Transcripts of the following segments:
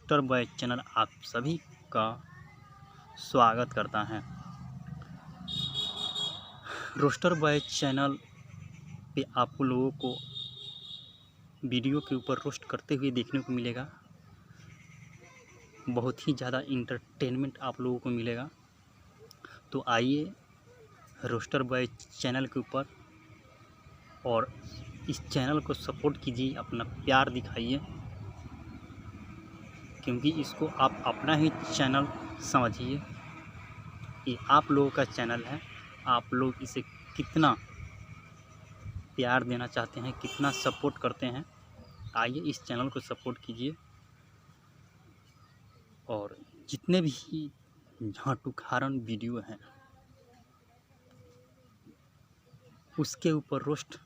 Roster boy channel आप सभी का स्वागत करता है। रोस्टर बॉय चैनल पे आप लोगों को वीडियो के ऊपर रोस्ट करते हुए देखने को मिलेगा। बहुत ही ज़्यादा इंटरटेनमेंट आप लोगों को मिलेगा। तो आइए रोस्टर बॉय चैनल के ऊपर और इस चैनल को सपोर्ट कीजिए, अपना प्यार दिखाइए, क्योंकि इसको आप अपना ही चैनल समझिए। ये आप लोगों का चैनल है। आप लोग इसे कितना प्यार देना चाहते हैं, कितना सपोर्ट करते हैं, आइए इस चैनल को सपोर्ट कीजिए और जितने भी झाटुखारन वीडियो हैं उसके ऊपर रोस्ट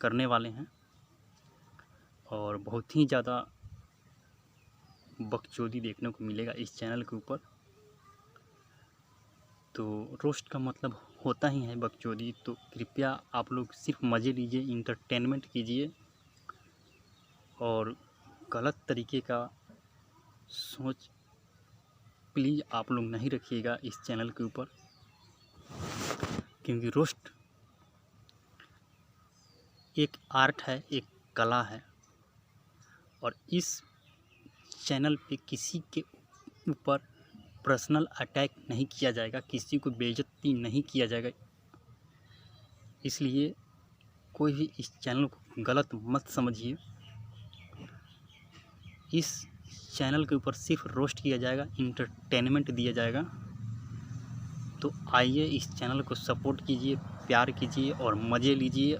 करने वाले हैं और बहुत ही ज़्यादा बकचोदी देखने को मिलेगा इस चैनल के ऊपर। तो रोस्ट का मतलब होता ही है बकचोदी। तो कृपया आप लोग सिर्फ मज़े लीजिए, इंटरटेनमेंट कीजिए और गलत तरीके का सोच प्लीज़ आप लोग नहीं रखिएगा इस चैनल के ऊपर, क्योंकि रोस्ट एक आर्ट है, एक कला है और इस चैनल पे किसी के ऊपर पर्सनल अटैक नहीं किया जाएगा, किसी को बेइज्जती नहीं किया जाएगा। इसलिए कोई भी इस चैनल को गलत मत समझिए। इस चैनल के ऊपर सिर्फ रोस्ट किया जाएगा, इंटरटेनमेंट दिया जाएगा। तो आइए इस चैनल को सपोर्ट कीजिए, प्यार कीजिए और मज़े लीजिए